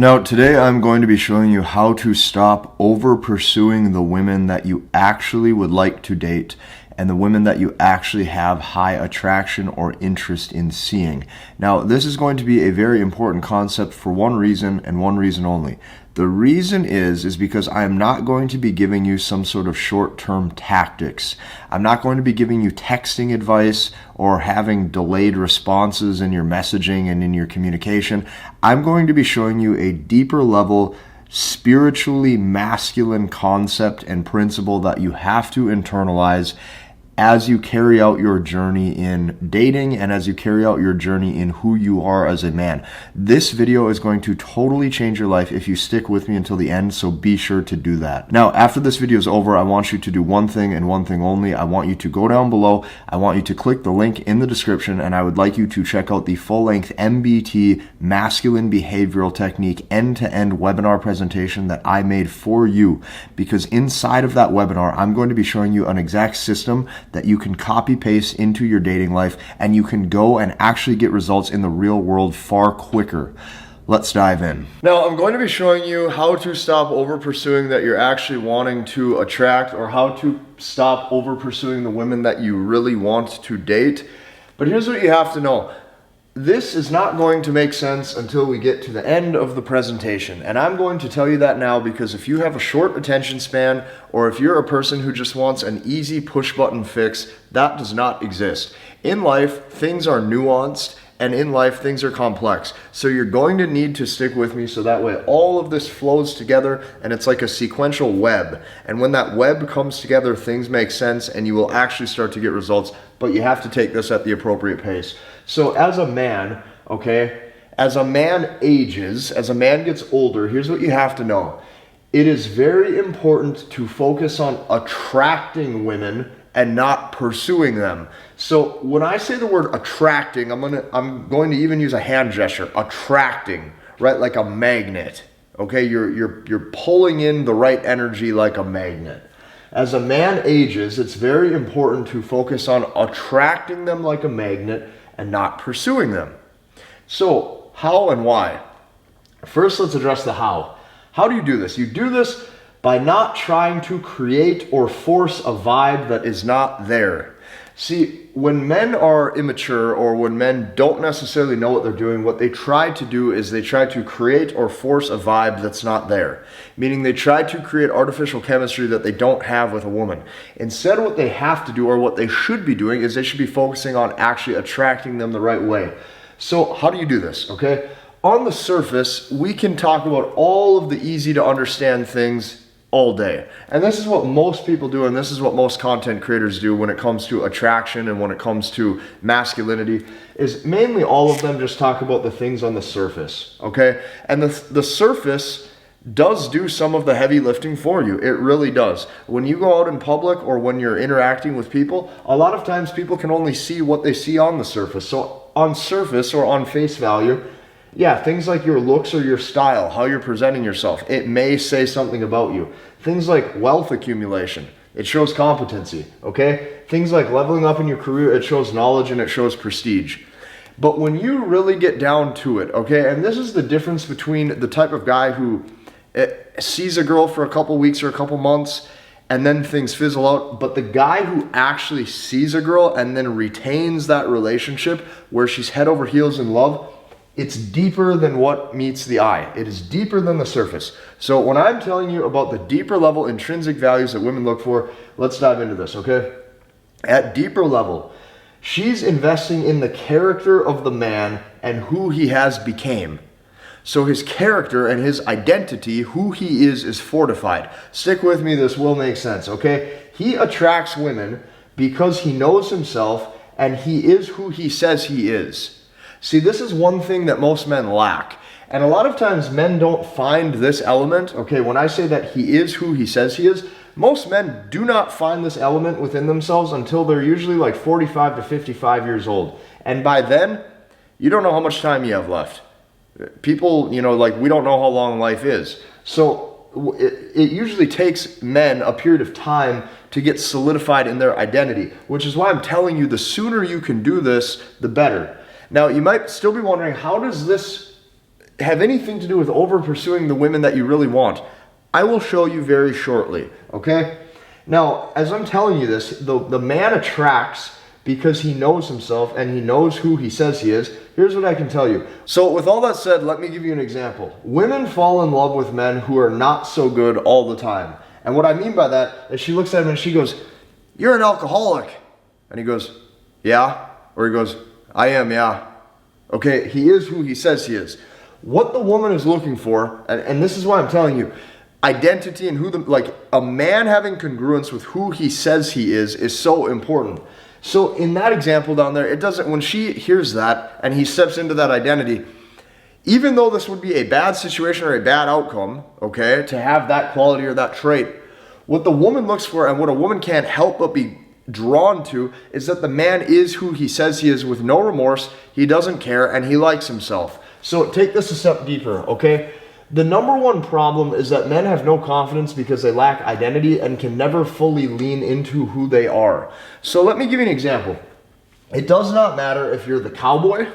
Now, today I'm going to be showing you how to stop over pursuing the women that you actually would like to date and the women that you actually have high attraction or interest in seeing. Now, this is going to be a very important concept for one reason and one reason only. The reason is because I am not going to be giving you some sort of short-term tactics. I'm not going to be giving you texting advice or having delayed responses in your messaging and in your communication. I'm going to be showing you a deeper level, spiritually masculine concept and principle that you have to internalize as you carry out your journey in dating and as you carry out your journey in who you are as a man. This video is going to totally change your life if you stick with me until the end, so be sure to do that. Now, after this video is over, I want you to do one thing and one thing only. I want you to go down below. I want you to click the link in the description, and I would like you to check out the full-length MBT Masculine Behavioral Technique end-to-end webinar presentation that I made for you, because inside of that webinar, I'm going to be showing you an exact system that you can copy paste into your dating life, and you can go and actually get results in the real world far quicker. Let's dive in. Now, I'm going to be showing you how to stop over pursuing that you're actually wanting to attract, or how to stop over pursuing the women that you really want to date. But here's what you have to know. This is not going to make sense until we get to the end of the presentation. And I'm going to tell you that now, because if you have a short attention span, or if you're a person who just wants an easy push button fix, that does not exist. In life, things are nuanced, and in life, things are complex. So you're going to need to stick with me so that way all of this flows together and it's like a sequential web. And when that web comes together, things make sense and you will actually start to get results, but you have to take this at the appropriate pace. So as a man, okay, as a man ages, as a man gets older, here's what you have to know. It is very important to focus on attracting women and not pursuing them. So when I say the word attracting, I'm going to even use a hand gesture. Attracting, right? Like a magnet. Okay, you're pulling in the right energy like a magnet. As a man ages, it's very important to focus on attracting them like a magnet and not pursuing them. So how and why? First, let's address the how. How do you do this? You do this by not trying to create or force a vibe that is not there. See, when men are immature, or when men don't necessarily know what they're doing, what they try to do is they try to create or force a vibe that's not there. Meaning they try to create artificial chemistry that they don't have with a woman. Instead, what they have to do, or what they should be doing, is they should be focusing on actually attracting them the right way. So how do you do this, okay? On the surface, we can talk about all of the easy to understand things all day. And this is what most people do, and this is what most content creators do when it comes to attraction and when it comes to masculinity, is mainly all of them just talk about the things on the surface, okay? And the surface does do some of the heavy lifting for you. It really does. When you go out in public or when you're interacting with people, a lot of times people can only see what they see on the surface. So on surface, or on face value, yeah, things like your looks or your style, how you're presenting yourself, it may say something about you. Things like wealth accumulation, it shows competency, okay? Things like leveling up in your career, it shows knowledge and it shows prestige. But when you really get down to it, okay, and this is the difference between the type of guy who sees a girl for a couple weeks or a couple months and then things fizzle out, but the guy who actually sees a girl and then retains that relationship where she's head over heels in love, it's deeper than what meets the eye. It is deeper than the surface. So when I'm telling you about the deeper level intrinsic values that women look for, let's dive into this, okay? At deeper level, she's investing in the character of the man and who he has became. So his character and his identity, who he is fortified. Stick with me, this will make sense, okay? He attracts women because he knows himself and he is who he says he is. See, this is one thing that most men lack. And a lot of times men don't find this element. Okay, when I say that he is who he says he is, most men do not find this element within themselves until they're usually like 45 to 55 years old. And by then, you don't know how much time you have left. People, like we don't know how long life is. So it usually takes men a period of time to get solidified in their identity, which is why I'm telling you the sooner you can do this, the better. Now, you might still be wondering, how does this have anything to do with over pursuing the women that you really want? I will show you very shortly, okay? Now, as I'm telling you this, the man attracts because he knows himself and he knows who he says he is. Here's what I can tell you. So with all that said, let me give you an example. Women fall in love with men who are not so good all the time. And what I mean by that is she looks at him and she goes, "You're an alcoholic." And he goes, "Yeah." Or he goes, "I am, yeah." Okay, he is who he says he is. What the woman is looking for, and this is why I'm telling you, identity and like a man having congruence with who he says he is so important. So in that example down there, it doesn't, when she hears that and he steps into that identity, even though this would be a bad situation or a bad outcome, okay, to have that quality or that trait, what the woman looks for and what a woman can't help but be drawn to is that the man is who he says he is with no remorse, he doesn't care, and he likes himself. So take this a step deeper, okay? The number one problem is that men have no confidence because they lack identity and can never fully lean into who they are. So let me give you an example. It does not matter if you're the cowboy.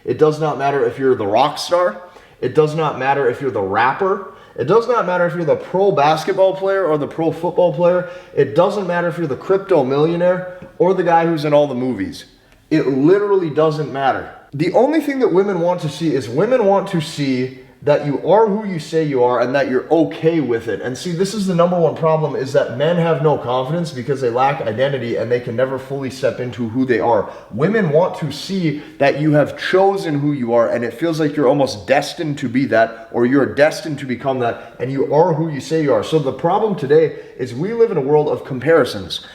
It does not matter if you're the rock star. It does not matter if you're the rapper. It does not matter if you're the pro basketball player or the pro football player. It doesn't matter if you're the crypto millionaire or the guy who's in all the movies. It literally doesn't matter. The only thing that women want to see is women want to see that you are who you say you are and that you're okay with it. And see, this is the number one problem, is that men have no confidence because they lack identity and they can never fully step into who they are. Women want to see that you have chosen who you are and it feels like you're almost destined to be that, or you're destined to become that, and you are who you say you are. So the problem today is we live in a world of comparisons.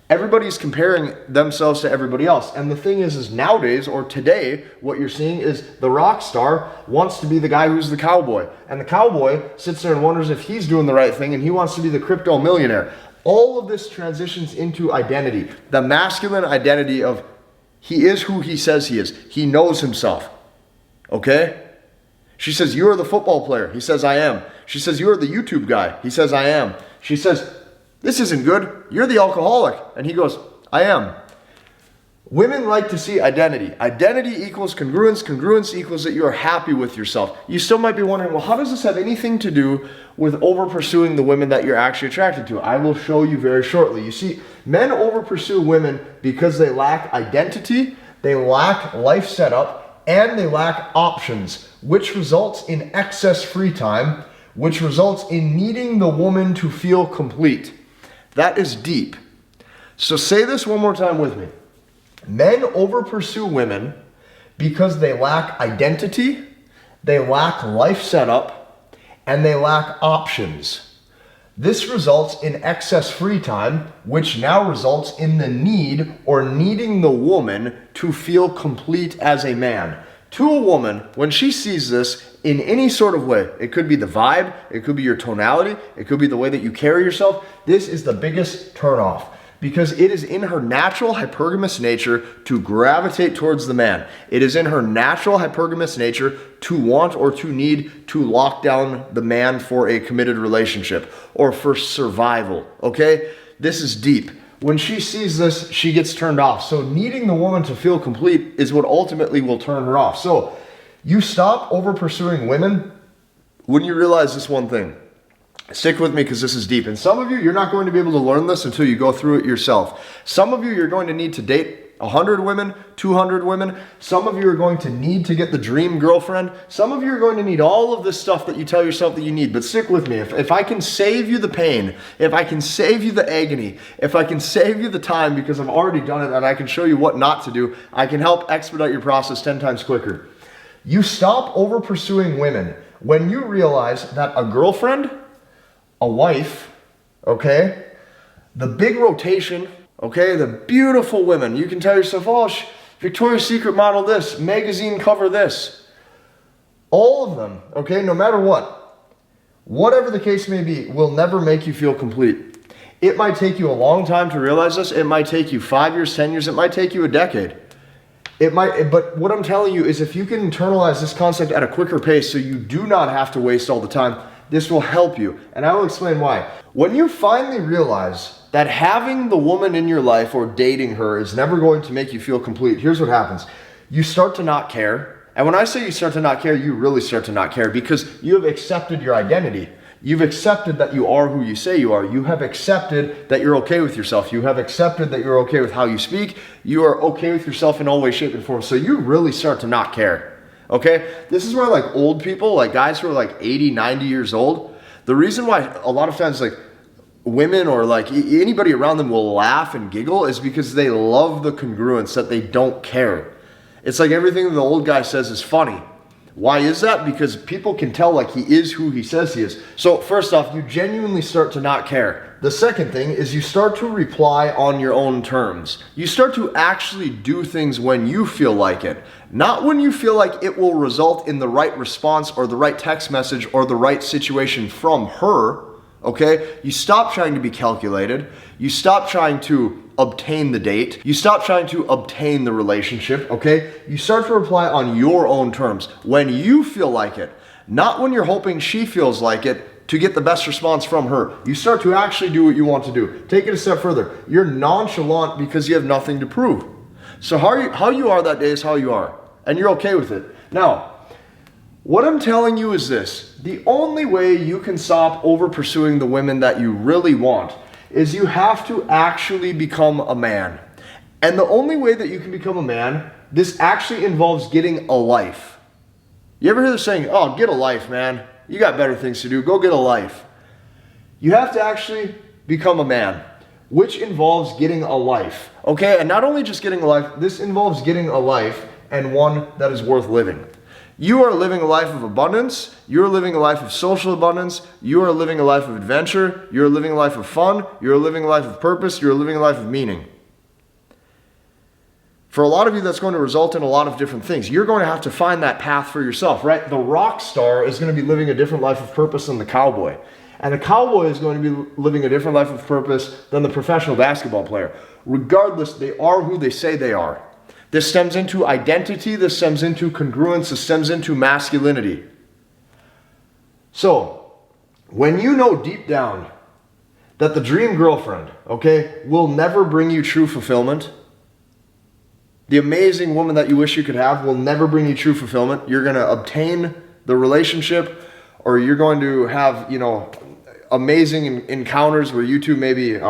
Everybody's comparing themselves to everybody else. And the thing is nowadays, or today, what you're seeing is the rock star wants to be the guy who's the cowboy. And the cowboy sits there and wonders if he's doing the right thing, and he wants to be the crypto millionaire. All of this transitions into identity. The masculine identity of he is who he says he is. He knows himself. Okay? She says, "You are the football player." He says, "I am." She says, "You are the YouTube guy." He says, "I am." She says, "This isn't good. You're the alcoholic." And he goes, "I am." Women like to see identity. Identity equals congruence. Congruence equals that you are happy with yourself. You still might be wondering, well, how does this have anything to do with over pursuing the women that you're actually attracted to? I will show you very shortly. You see, men over pursue women because they lack identity, they lack life setup, and they lack options, which results in excess free time, which results in needing the woman to feel complete. That is deep. So say this one more time with me. Men over pursue women because they lack identity, they lack life setup, and they lack options. This results in excess free time, which now results in the need or needing the woman to feel complete as a man. To a woman, when she sees this in any sort of way, it could be the vibe, it could be your tonality, it could be the way that you carry yourself, this is the biggest turnoff because it is in her natural hypergamous nature to gravitate towards the man. It is in her natural hypergamous nature to want or to need to lock down the man for a committed relationship or for survival, okay? This is deep. When she sees this, she gets turned off. So needing the woman to feel complete is what ultimately will turn her off. So you stop over pursuing women when you realize this one thing. Stick with me because this is deep. And some of you, you're not going to be able to learn this until you go through it yourself. Some of you, you're going to need to date 100 women, 200 women. Some of you are going to need to get the dream girlfriend. Some of you are going to need all of this stuff that you tell yourself that you need. But stick with me. If I can save you the pain, if I can save you the agony, if I can save you the time because I've already done it and I can show you what not to do, I can help expedite your process 10 times quicker. You stop over pursuing women when you realize that a girlfriend, a wife, okay, the big rotation, okay, the beautiful women. You can tell yourself, oh, Victoria's Secret model this, magazine cover this. All of them, okay, no matter what, whatever the case may be, will never make you feel complete. It might take you a long time to realize this. It might take you 5 years, 10 years. It might take you a decade. But what I'm telling you is if you can internalize this concept at a quicker pace so you do not have to waste all the time, this will help you. And I will explain why. When you finally realize that having the woman in your life or dating her is never going to make you feel complete, here's what happens. You start to not care. And when I say you start to not care, you really start to not care because you have accepted your identity. You've accepted that you are who you say you are. You have accepted that you're okay with yourself. You have accepted that you're okay with how you speak. You are okay with yourself in all ways, shape, and form. So you really start to not care. Okay? This is where like old people, like guys who are like 80, 90 years old, the reason why a lot of times like women or like anybody around them will laugh and giggle is because they love the congruence that they don't care. It's like everything the old guy says is funny. Why is that? Because people can tell like he is who he says he is. So first off, you genuinely start to not care. The second thing is you start to reply on your own terms. You start to actually do things when you feel like it, not when you feel like it will result in the right response or the right text message or the right situation from her. Okay? You stop trying to be calculated. You stop trying to obtain the date. You stop trying to obtain the relationship, okay? You start to reply on your own terms when you feel like it, not when you're hoping she feels like it to get the best response from her. You start to actually do what you want to do. Take it a step further. You're nonchalant because you have nothing to prove. So how you are that day is how you are, and you're okay with it. Now, what I'm telling you is this. The only way you can stop over pursuing the women that you really want is you have to actually become a man. And the only way that you can become a man, this actually involves getting a life. You ever hear the saying, oh, get a life, man. You got better things to do. Go get a life. You have to actually become a man, which involves getting a life. Okay? And not only just getting a life, this involves getting a life and one that is worth living. You are living a life of abundance. You're living a life of social abundance. You are living a life of adventure. You're living a life of fun. You're living a life of purpose. You're living a life of meaning. For a lot of you, that's going to result in a lot of different things. You're going to have to find that path for yourself, right? The rock star is going to be living a different life of purpose than the cowboy. And the cowboy is going to be living a different life of purpose than the professional basketball player. Regardless, they are who they say they are. This stems into identity, this stems into congruence, this stems into masculinity. So, when you know deep down that the dream girlfriend, okay, will never bring you true fulfillment, the amazing woman that you wish you could have will never bring you true fulfillment. You're going to obtain the relationship, or you're going to have, amazing encounters where you two maybe,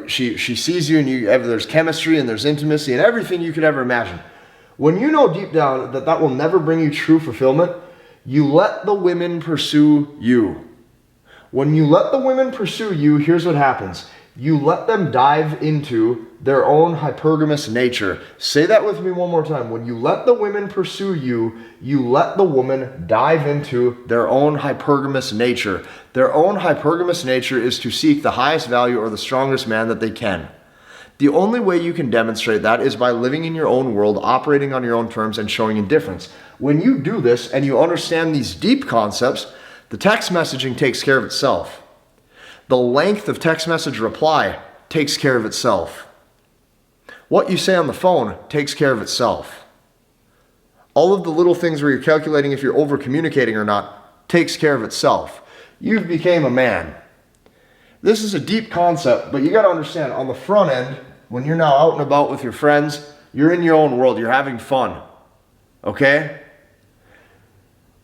she sees you and there's chemistry and there's intimacy and everything you could ever imagine. When you know deep down that that will never bring you true fulfillment, you let the women pursue you. When you let the women pursue you, here's what happens. You let them dive into their own hypergamous nature. Say that with me one more time. When you let the women pursue you, you let the woman dive into their own hypergamous nature. Their own hypergamous nature is to seek the highest value or the strongest man that they can. The only way you can demonstrate that is by living in your own world, operating on your own terms, and showing indifference. When you do this and you understand these deep concepts, the text messaging takes care of itself. The length of text message reply takes care of itself. What you say on the phone takes care of itself. All of the little things where you're calculating if you're over communicating or not takes care of itself. You've became a man. This is a deep concept, but you got to understand on the front end, when you're now out and about with your friends, you're in your own world, you're having fun. Okay?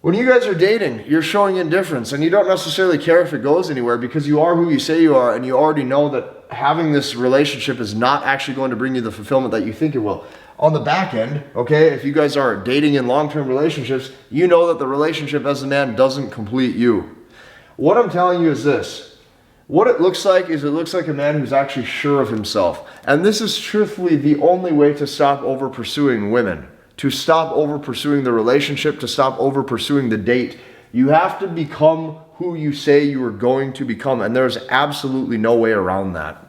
When you guys are dating, you're showing indifference and you don't necessarily care if it goes anywhere because you are who you say you are and you already know that having this relationship is not actually going to bring you the fulfillment that you think it will. On the back end, okay, if you guys are dating in long-term relationships, you know that the relationship as a man doesn't complete you. What I'm telling you is this. What it looks like is it looks like a man who's actually sure of himself. And this is truthfully the only way to stop over pursuing women. To stop over pursuing the relationship, to stop over pursuing the date. You have to become who you say you are going to become, and there's absolutely no way around that.